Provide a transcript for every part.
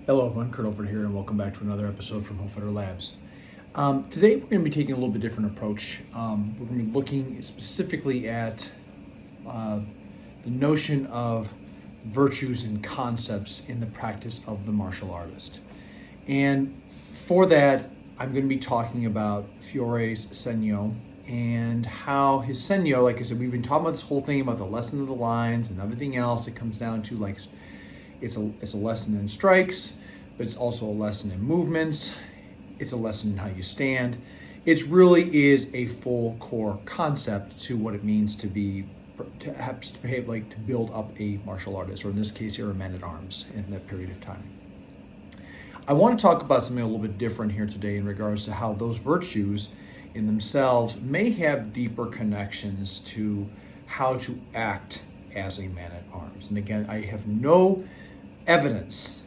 Hello everyone, Kurt Holford here, and welcome back to another episode from Holford Labs. Today we're going to be taking a little bit different approach. We're going to be looking specifically at the notion of virtues and concepts in the practice of the martial artist. And for that, I'm going to be talking about Fiore's Senyo and how his Senyo, like I said, we've been talking about this whole thing about the lesson of the lines and everything else. It comes down to like it's a lesson in strikes, but it's also a lesson in movements. It's a lesson in how you stand. It really is a full core concept to what it means to behave like to build up a martial artist, or in this case here, a man-at-arms in that period of time. I want to talk about something a little bit different here today in regards to how those virtues in themselves may have deeper connections to how to act as a man-at-arms. And again, I have no evidence.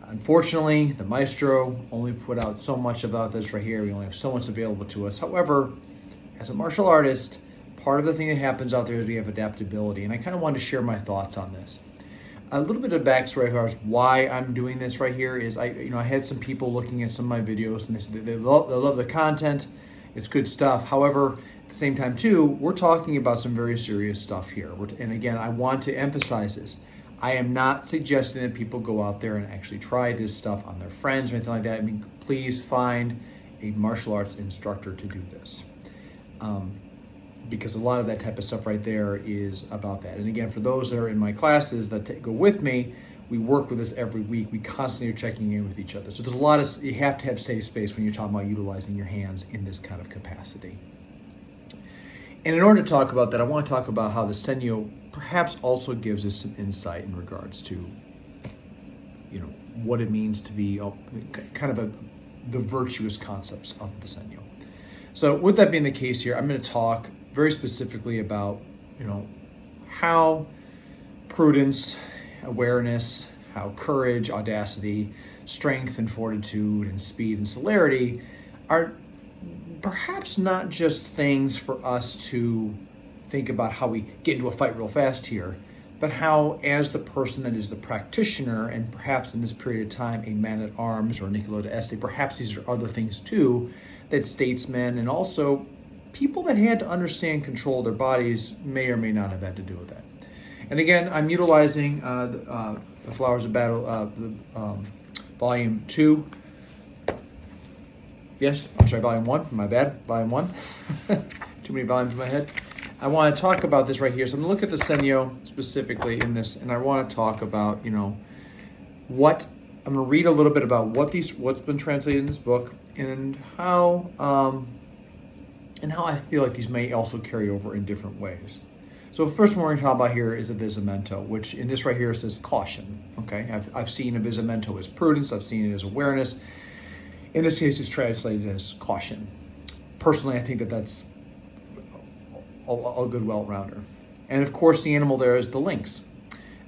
Unfortunately, the maestro only put out so much about this right here. We only have so much available to us. However, as a martial artist, part of the thing that happens out there is we have adaptability. And I kind of wanted to share my thoughts on this. A little bit of backstory as far as why I'm doing this right here is I had some people looking at some of my videos and they said they love the content. It's good stuff. However, at the same time too, we're talking about some very serious stuff here. And again, I want to emphasize this. I am not suggesting that people go out there and actually try this stuff on their friends or anything like that. I mean, please find a martial arts instructor to do this. Because a lot of that type of stuff right there is about that. And again, for those that are in my classes that go with me, we work with this every week. We constantly are checking in with each other. So there's a lot of, you have to have safe space when you're talking about utilizing your hands in this kind of capacity. And in order to talk about that, I want to talk about how the Senyo perhaps also gives us some insight in regards to, what it means to be kind of the virtuous concepts of the Senyo. So with that being the case here, I'm going to talk very specifically about, how prudence, awareness, how courage, audacity, strength and fortitude and speed and celerity are perhaps not just things for us to think about how we get into a fight real fast here, but how as the person that is the practitioner, and perhaps in this period of time, a man-at-arms or a Niccolo d'Este, perhaps these are other things too, that statesmen and also people that had to understand control of their bodies may or may not have had to do with that. And again, I'm utilizing the Flowers of Battle, Volume 2. Yes, I'm sorry, Volume 1, my bad, Volume 1. Too many volumes in my head. I want to talk about this right here. So I'm going to look at the Senyo specifically in this, and I want to talk about, what, I'm going to read a little bit about what's been translated in this book, and how I feel like these may also carry over in different ways. So first one we're going to talk about here is avvisamento, which in this right here says caution. Okay, I've seen avvisamento as prudence, I've seen it as awareness. In this case, it's translated as caution. Personally, I think that that's a good well-rounder. And of course, the animal there is the lynx.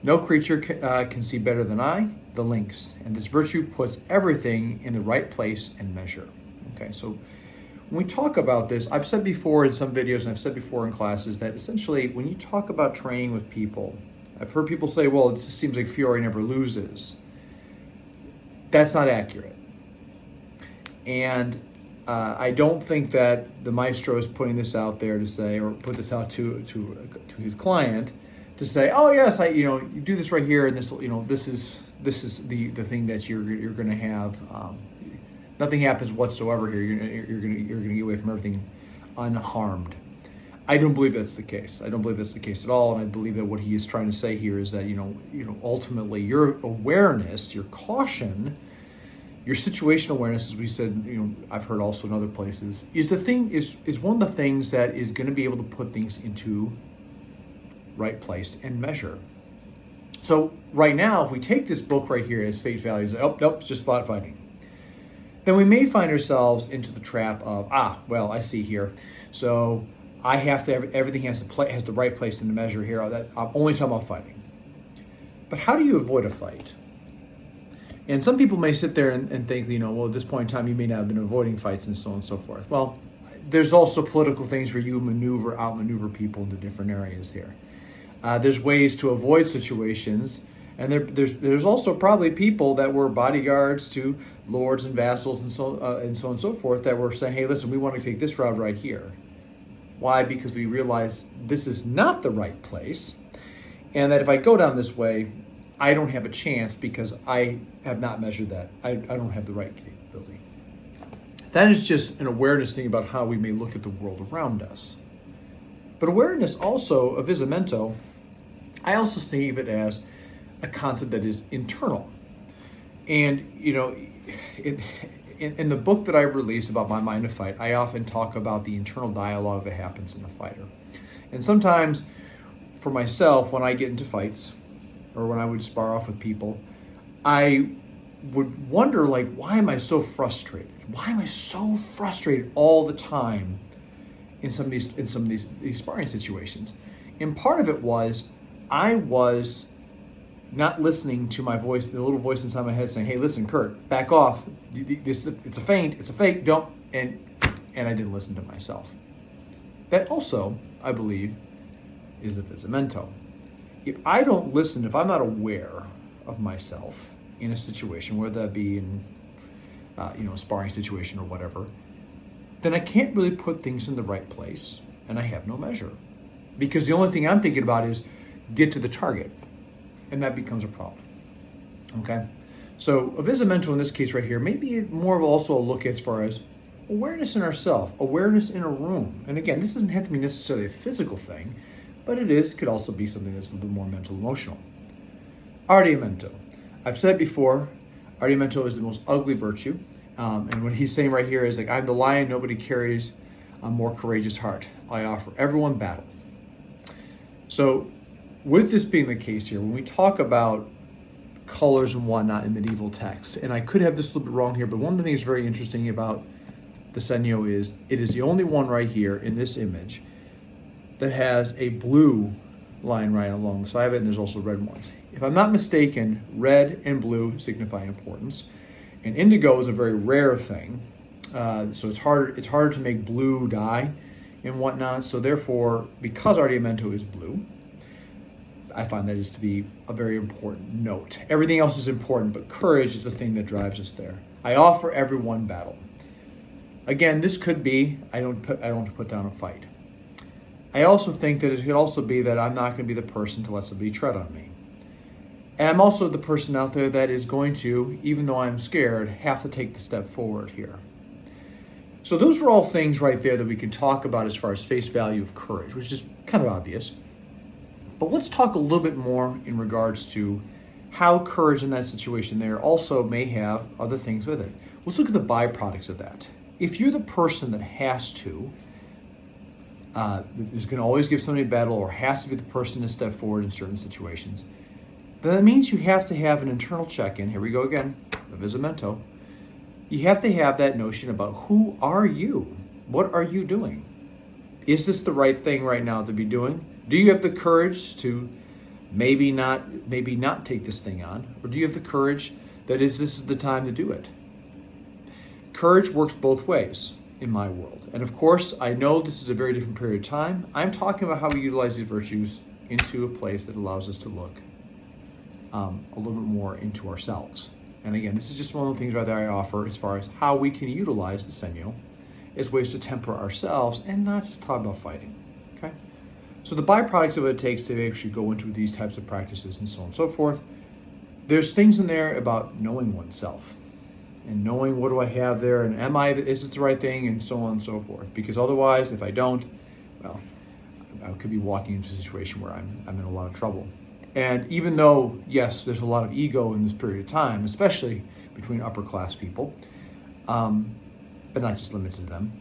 No creature can see better than I, the lynx. And this virtue puts everything in the right place and measure. Okay, so when we talk about this, I've said before in some videos and I've said before in classes that essentially when you talk about training with people, I've heard people say, well, it just seems like Fiore never loses. That's not accurate. And I don't think that the maestro is putting this out there to say, or put this out to his client to say, oh yes, you do this right here, and this, this is the thing that you're going to have. Nothing happens whatsoever here. You're going to get away from everything unharmed. I don't believe that's the case. I don't believe that's the case at all, and I believe that what he is trying to say here is that ultimately your awareness, your caution, your situational awareness, as we said, I've heard also in other places, is one of the things that is going to be able to put things into right place and measure. So right now, if we take this book right here as face value, nope, it's just spot fighting, then we may find ourselves into the trap of, well, I see here. So I have to, everything has the right place in the measure here. I'm only talking about fighting. But how do you avoid a fight? And some people may sit there and think, well, at this point in time, you may not have been avoiding fights and so on and so forth. Well, there's also political things where you outmaneuver people into different areas here. There's ways to avoid situations And there's also probably people that were bodyguards to lords and vassals and so on and so forth that were saying, hey, listen, we want to take this route right here. Why? Because we realize this is not the right place, and that if I go down this way, I don't have a chance because I have not measured that. I don't have the right capability. That is just an awareness thing about how we may look at the world around us. But awareness also of Visamento, I also think of it as a concept that is internal. And, you know, in the book that I release about My Mind to Fight, I often talk about the internal dialogue that happens in a fighter. And sometimes for myself, when I get into fights or when I would spar off with people, I would wonder, like, why am I so frustrated? Why am I so frustrated all the time in some of these sparring situations? And part of it was I was not listening to my voice, the little voice inside my head saying, hey, listen, Kurt, back off. It's a feint, it's a fake, don't, and I didn't listen to myself. That also, I believe, is a Visamento. If I don't listen, if I'm not aware of myself in a situation, whether that be in a sparring situation or whatever, then I can't really put things in the right place, and I have no measure. Because the only thing I'm thinking about is get to the target, and that becomes a problem. Okay? So a Visamento in this case right here, maybe more of also a look as far as awareness in ourselves, awareness in a room. And again, this doesn't have to be necessarily a physical thing, but could also be something that's a little bit more mental, emotional. Ardiamento. I've said before, Ardiamento is the most ugly virtue. And what he's saying right here is like, I'm the lion, nobody carries a more courageous heart. I offer everyone battle. So with this being the case here, when we talk about colors and whatnot in medieval text, and I could have this a little bit wrong here, but one of the things very interesting about the Senyo is it is the only one right here in this image that has a blue line right along the side of it, and there's also red ones. If I'm not mistaken, red and blue signify importance, and indigo is a very rare thing, so it's harder to make blue dye and whatnot. So therefore, because Ardiamento is blue, I find that is to be a very important note. Everything else is important, but courage is the thing that drives us there. I offer everyone battle. Again, this could be I don't put down a fight. I also think that it could also be that I'm not going to be the person to let somebody tread on me. And I'm also the person out there that is going to, even though I'm scared, have to take the step forward here. So those are all things right there that we can talk about as far as face value of courage, which is kind of obvious. But let's talk a little bit more in regards to how courage in that situation there also may have other things with it. Let's look at the byproducts of that. If you're the person that has to, is going to always give somebody a battle or has to be the person to step forward in certain situations, then that means you have to have an internal check-in. Here we go again, a Visamento. You have to have that notion about who are you? What are you doing? Is this the right thing right now to be doing? Do you have the courage to maybe not take this thing on? Or do you have the courage that this is the time to do it? Courage works both ways in my world. And of course, I know this is a very different period of time. I'm talking about how we utilize these virtues into a place that allows us to look a little bit more into ourselves. And again, this is just one of the things right there I offer as far as how we can utilize the Senyo as ways to temper ourselves and not just talk about fighting, okay? So the byproducts of what it takes to actually go into these types of practices and so on and so forth, there's things in there about knowing oneself and knowing what do I have there and is it the right thing and so on and so forth. Because otherwise, if I don't, well, I could be walking into a situation where I'm in a lot of trouble. And even though, yes, there's a lot of ego in this period of time, especially between upper class people, but not just limited to them,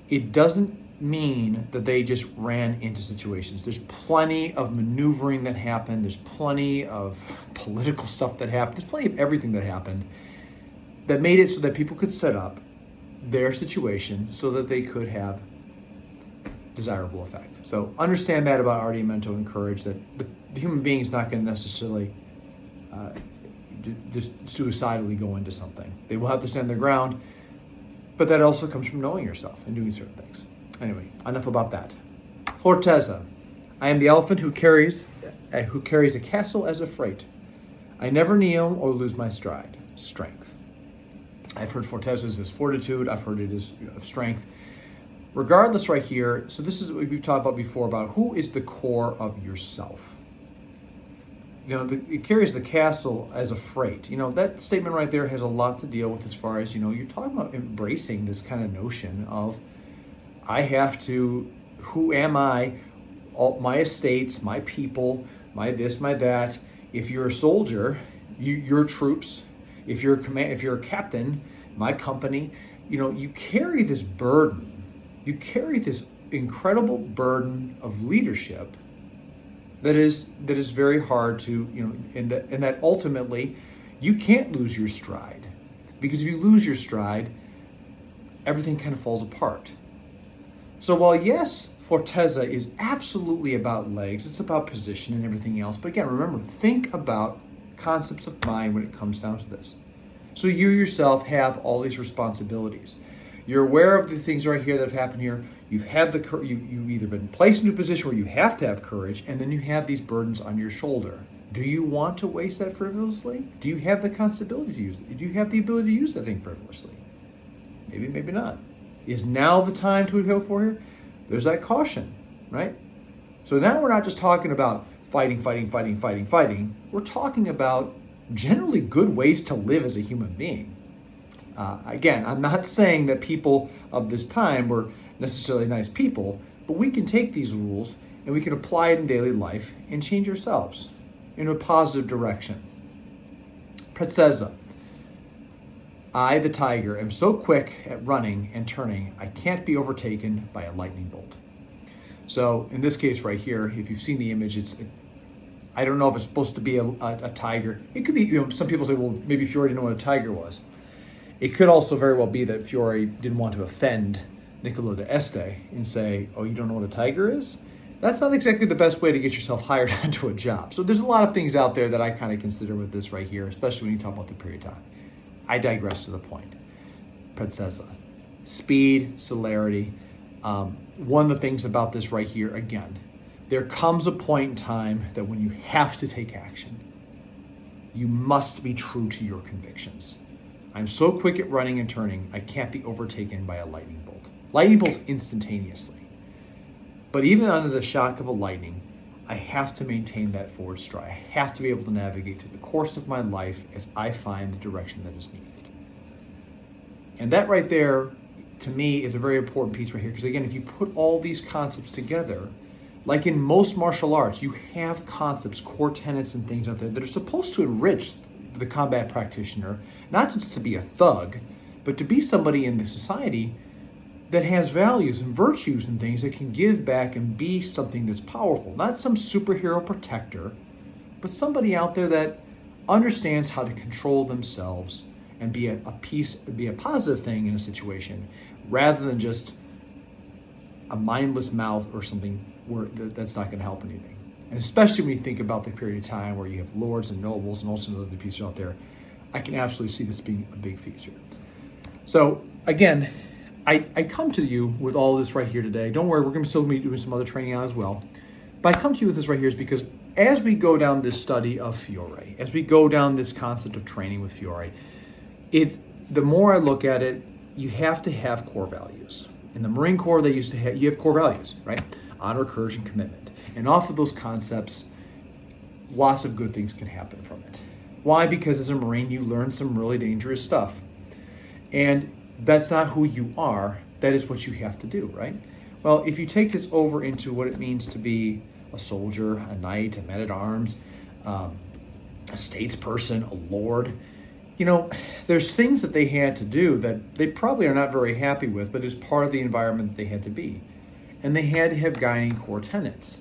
it doesn't mean that they just ran into situations. There's plenty of maneuvering that happened. There's plenty of political stuff that happened. There's plenty of everything that happened that made it so that people could set up their situation so that they could have desirable effect. So understand that about Ardiamento and courage, that the human being is not going to necessarily just suicidally go into something. They will have to stand their ground, but that also comes from knowing yourself and doing certain things. Anyway, enough about that. Fortezza. I am the elephant who carries a castle as a freight. I never kneel or lose my stride. Strength. I've heard fortezza as fortitude. I've heard it as strength. Regardless right here, so this is what we've talked about before about who is the core of yourself. It carries the castle as a freight. That statement right there has a lot to deal with as far as, you're talking about embracing this kind of notion of, who am I, all my estates, my people, my this, my that. If you're a soldier, your troops, if you're a captain, my company, you carry this burden. You carry this incredible burden of leadership that is very hard to, and that ultimately you can't lose your stride, because if you lose your stride, everything kind of falls apart. So while yes, fortezza is absolutely about legs, it's about position and everything else, but again, remember, think about concepts of mind when it comes down to this. So you yourself have all these responsibilities. You're aware of the things right here that have happened here. You've had you've either been placed into a position where you have to have courage, and then you have these burdens on your shoulder. Do you want to waste that frivolously? Do you have the ability to use it? Do you have the ability to use that thing frivolously? Maybe, maybe not. Is now the time to go for here? There's that caution, right? So now we're not just talking about fighting. We're talking about generally good ways to live as a human being. Again, I'm not saying that people of this time were necessarily nice people, but we can take these rules and we can apply it in daily life and change ourselves in a positive direction. Pretzeza. I, the tiger, am so quick at running and turning, I can't be overtaken by a lightning bolt. So in this case right here, if you've seen the image, I don't know if it's supposed to be a tiger. It could be, some people say, well, maybe Fiore didn't know what a tiger was. It could also very well be that Fiore didn't want to offend Niccolo d'Este and say, oh, you don't know what a tiger is? That's not exactly the best way to get yourself hired onto a job. So there's a lot of things out there that I kind of consider with this right here, especially when you talk about the period of time. I digress to the point. Pretzeza. Speed, celerity. One of the things about this right here, again, there comes a point in time that when you have to take action, you must be true to your convictions. I'm so quick at running and turning, I can't be overtaken by a lightning bolt. Lightning bolts instantaneously. But even under the shock of a lightning, I have to maintain that forward stride. I have to be able to navigate through the course of my life as I find the direction that is needed. And that right there, to me, is a very important piece right here. Because again, if you put all these concepts together, like in most martial arts, you have concepts, core tenets and things out there that are supposed to enrich the combat practitioner, not just to be a thug, but to be somebody in the society that has values and virtues and things that can give back and be something that's powerful. Not some superhero protector, but somebody out there that understands how to control themselves and be a positive thing in a situation, rather than just a mindless mouth or something that's not going to help anything. And especially when you think about the period of time where you have lords and nobles and all sorts of other pieces out there, I can absolutely see this being a big feature. So again, I come to you with all this right here today. Don't worry, we're going to still be doing some other training on as well. But I come to you with this right here is because as we go down this study of Fiore, as we go down this concept of training with Fiore, the more I look at it, you have to have core values. In the Marine Corps, you have core values, right? Honor, courage, and commitment. And off of those concepts, lots of good things can happen from it. Why? Because as a Marine, you learn some really dangerous stuff. And that's not who you are. That is what you have to do, right? Well, if you take this over into what it means to be a soldier, a knight, a man-at-arms, a statesperson, a lord, there's things that they had to do that they probably are not very happy with, but it's part of the environment that they had to be. And they had to have guiding core tenets.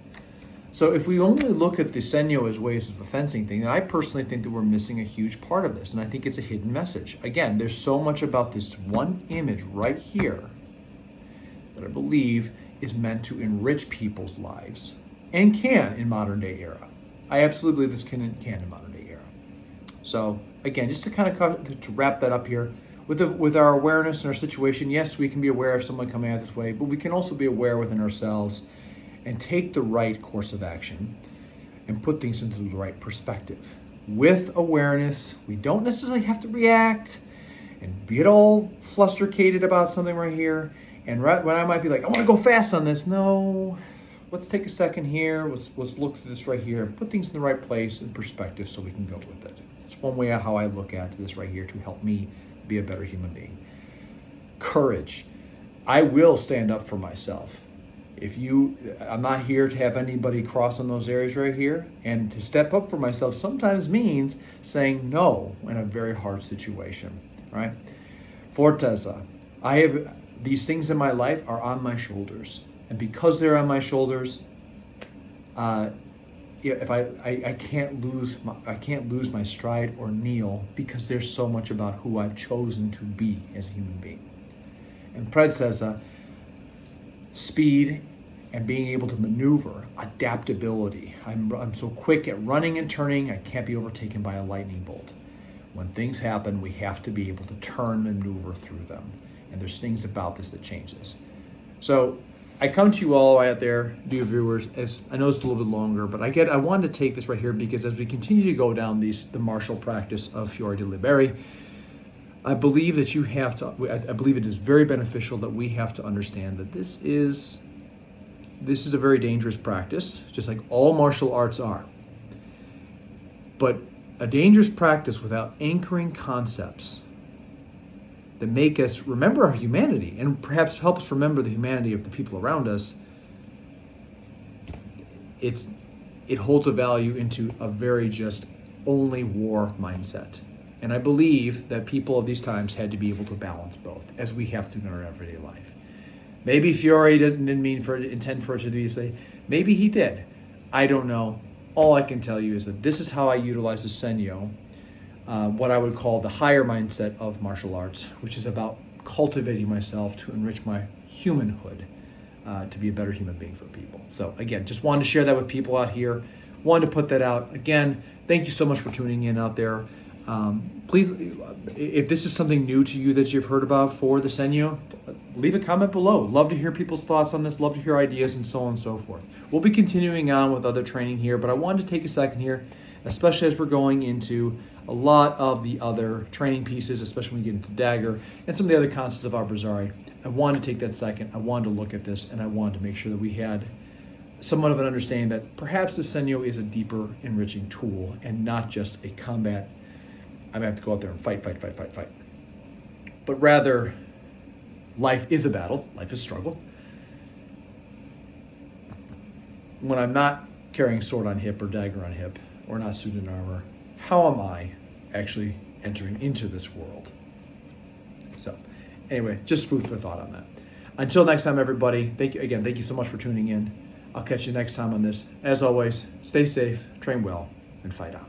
So if we only look at the Senyo as ways of a fencing thing, then I personally think that we're missing a huge part of this, and I think it's a hidden message. Again, there's so much about this one image right here that I believe is meant to enrich people's lives, and can in modern day era. I absolutely believe this can in modern day era. So again, just to kind of to wrap that up here, with our awareness and our situation, yes, we can be aware of someone coming out this way, but we can also be aware within ourselves and take the right course of action and put things into the right perspective. with awareness. We don't necessarily have to react and get all flustercated about something right here. And right when I might be like, I want to go fast on this. No, let's take a second here. Let's look at this right here and put things in the right place and perspective so we can go with it. It's one way how I look at this right here to help me be a better human being. Courage. I will stand up for myself. I'm not here to have anybody cross on those areas right here. And to step up for myself sometimes means saying no in a very hard situation, right? Fortezza. I have these things in my life are on my shoulders. And because they're on my shoulders, if I can't lose my stride or kneel because there's so much about who I've chosen to be as a human being. And Predzeza, speed and being able to maneuver, adaptability. I'm so quick at running and turning, I can't be overtaken by a lightning bolt. When things happen, we have to be able to turn and maneuver through them. And there's things about this that change this. So I come to you all out there, dear viewers, as I know it's a little bit longer, but I wanted to take this right here because as we continue to go down the martial practice of Fiore di Liberi, I believe that I believe it is very beneficial that we have to understand that this is a very dangerous practice, just like all martial arts are. But a dangerous practice without anchoring concepts that make us remember our humanity and perhaps help us remember the humanity of the people around us, it holds a value into a very just only war mindset. And I believe that people of these times had to be able to balance both, as we have to in our everyday life. Maybe Fiore didn't intend for it to be say. Maybe he did. I don't know. All I can tell you is that this is how I utilize the Senyo, what I would call the higher mindset of martial arts, which is about cultivating myself to enrich my humanhood, to be a better human being for people. So again, just wanted to share that with people out here. Wanted to put that out. Again, thank you so much for tuning in out there. Please, if this is something new to you that you've heard about for the Senyo, leave a comment below. Love to hear people's thoughts on this, love to hear ideas and so on and so forth. We'll be continuing on with other training here, but I wanted to take a second here, especially as we're going into a lot of the other training pieces, especially when we get into dagger and some of the other concepts of Abrazari. I wanted to take that second, I wanted to look at this, and I wanted to make sure that we had somewhat of an understanding that perhaps the Senyo is a deeper enriching tool and not just a combat, I'm gonna have to go out there and fight. But rather, life is a battle, life is struggle. When I'm not carrying sword on hip or dagger on hip, or not suited in armor, how am I actually entering into this world? So anyway, just food for thought on that. Until next time, everybody, thank you so much for tuning in. I'll catch you next time on this. As always, stay safe, train well, and fight on.